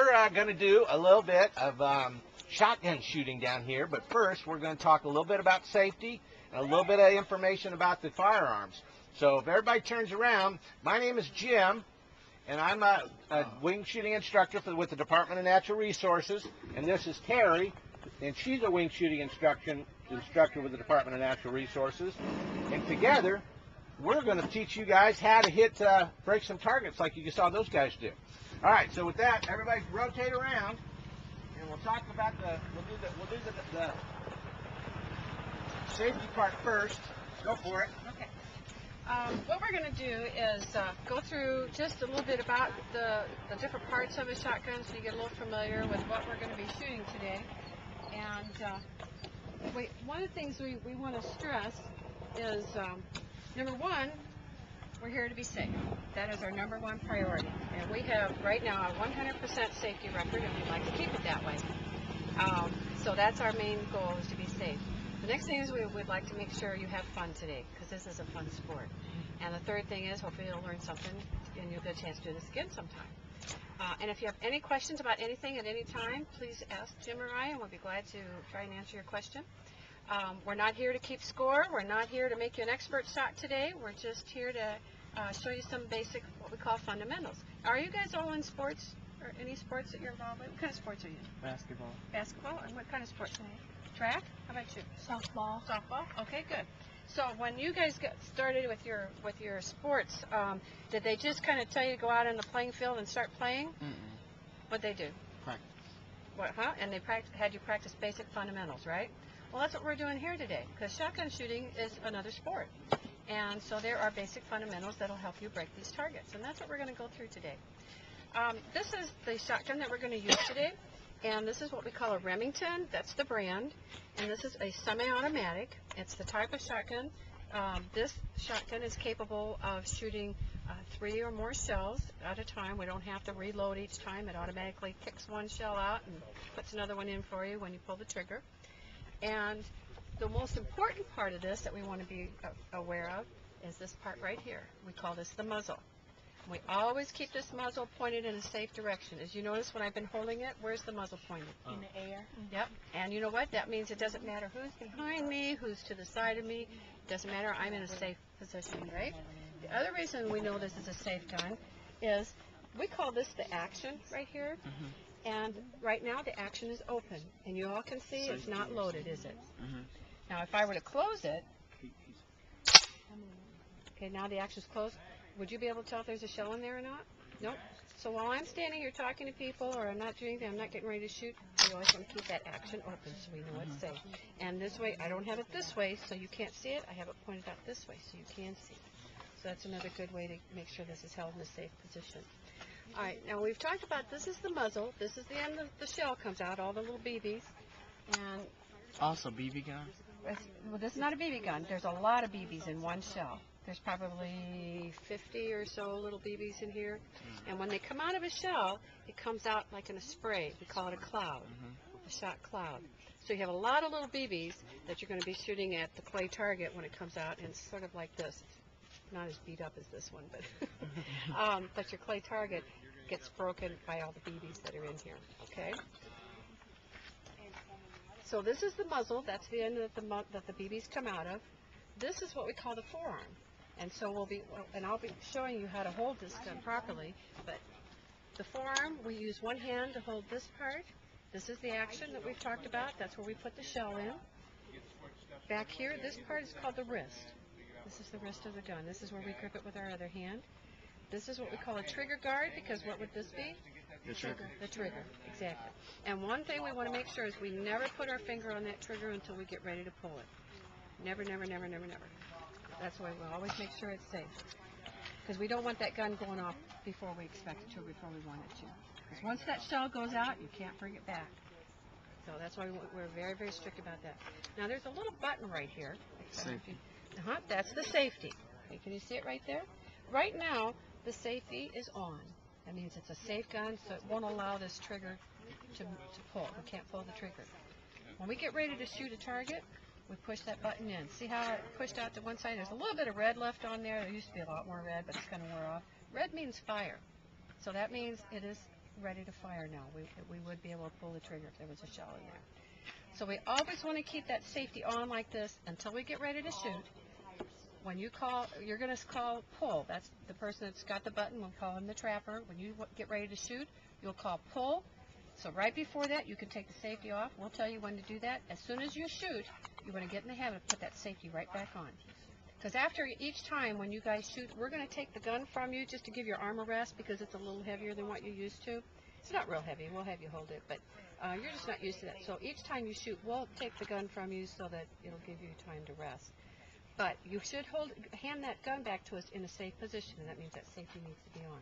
we're going to do a little bit of shotgun shooting down here, but first we're going to talk a little bit about safety and a little bit of information about the firearms. So if everybody turns around, my name is Jim, and I'm a wing shooting instructor with the Department of Natural Resources, and this is Terry, and she's a wing shooting instructor with the Department of Natural Resources, and together we're going to teach you guys how to break some targets like you saw those guys do. All right, so with that, everybody rotate around, and we'll talk about we'll do the safety part first. Go for it. Okay. What we're going to do is go through just a little bit about the different parts of a shotgun, so you get a little familiar with what we're going to be shooting today. And one of the things we want to stress is, number one, we're here to be safe. That is our number one priority. And we have right now a 100% safety record, and we'd like to keep it that way. So that's our main goal, is to be safe. The next thing is we would like to make sure you have fun today, because this is a fun sport. And the third thing is hopefully you'll learn something and you'll get a chance to do this again sometime. And if you have any questions about anything at any time, please ask Jim or I, and we'll be glad to try and answer your question. We're not here to keep score. We're not here to make you an expert shot today. We're just here to show you some basic, what we call fundamentals. Are you guys all in sports, or any sports that you're involved in? What kind of sports are you in? Basketball. Basketball? And what kind of sports? Track? How about you? Softball. Softball? Okay, good. So when you guys got started with your sports, did they just kind of tell you to go out on the playing field and start playing? What'd they do? Practice. What, huh? And they had you practice basic fundamentals, right? Well, that's what we're doing here today, because shotgun shooting is another sport. And so there are basic fundamentals that'll help you break these targets, and that's what we're going to go through today. This is the shotgun that we're going to use today, and this is what we call a Remington. That's the brand, and this is a semi-automatic. It's the type of shotgun. This shotgun is capable of shooting 3 or more shells at a time. We don't have to reload each time. It automatically kicks one shell out and puts another one in for you when you pull the trigger. And the most important part of this that we want to be aware of is this part right here. We call this the muzzle. We always keep this muzzle pointed in a safe direction. As you notice when I've been holding it, where's the muzzle pointed? In the air. Yep. And you know what? That means it doesn't matter who's behind me, who's to the side of me. It doesn't matter. I'm in a safe position, right? The other reason we know this is a safe gun is we call this the action right here. And right now the action is open. And you all can see it's not loaded, is it? Now if I were to close it, okay, now the action's closed. Would you be able to tell if there's a shell in there or not? Nope. So while I'm standing here talking to people, or I'm not doing anything, I'm not getting ready to shoot, we always want to keep that action open so we know it's safe. And this way, I don't have it this way so you can't see it. I have it pointed out this way so you can see it. So that's another good way to make sure this is held in a safe position. All right, now we've talked about this is the muzzle. This is the end of the shell comes out, all the little BBs. And Also BB gun? well, this is not a BB gun. There's a lot of BBs in one shell. There's probably 50 or so little BBs in here. And when they come out of a shell, it comes out like in a spray. We call it a cloud, a shot cloud. So you have a lot of little BBs that you're going to be shooting at the clay target when it comes out, and it's sort of like this. Not as beat up as this one, but your clay target gets broken by all the BBs that are in here, okay? So this is the muzzle. That's the end that the BBs come out of. This is what we call the forearm. And so I'll be showing you how to hold this gun properly, but the forearm, we use one hand to hold this part. This is the action that we've talked about. That's where we put the shell in. Back here, this part is called the wrist. This is the wrist of the gun. This is where we grip it with our other hand. This is what we call a trigger guard, because what would this be? The trigger. The trigger, exactly. And one thing we want to make sure is we never put our finger on that trigger until we get ready to pull it. Never, never, never, never, never. That's why we'll always make sure it's safe. Because we don't want that gun going off before we expect it to, before we want it to. Because once that shell goes out, you can't bring it back. So that's why we're very, very strict about that. Now there's a little button right here. Safety. That's the safety. Okay, can you see it right there? Right now, the safety is on. That means it's a safe gun, so it won't allow this trigger to pull. We can't pull the trigger. When we get ready to shoot a target, we push that button in. See how it pushed out to one side? There's a little bit of red left on there. There used to be a lot more red, but it's kind of wore off. Red means fire. So that means it is ready to fire now. We would be able to pull the trigger if there was a shell in there. So we always want to keep that safety on like this until we get ready to shoot. When you call, you're going to call pull. That's the person that's got the button. We'll call him the trapper. When you get ready to shoot, you'll call pull. So right before that, you can take the safety off. We'll tell you when to do that. As soon as you shoot, you want to get in the habit of put that safety right back on. Because after each time when you guys shoot, we're going to take the gun from you just to give your arm a rest because it's a little heavier than what you're used to. It's not real heavy. We'll have you hold it, but you're just not used to that. So each time you shoot, we'll take the gun from you so that it'll give you time to rest. But you should hand that gun back to us in a safe position. That means that safety needs to be on.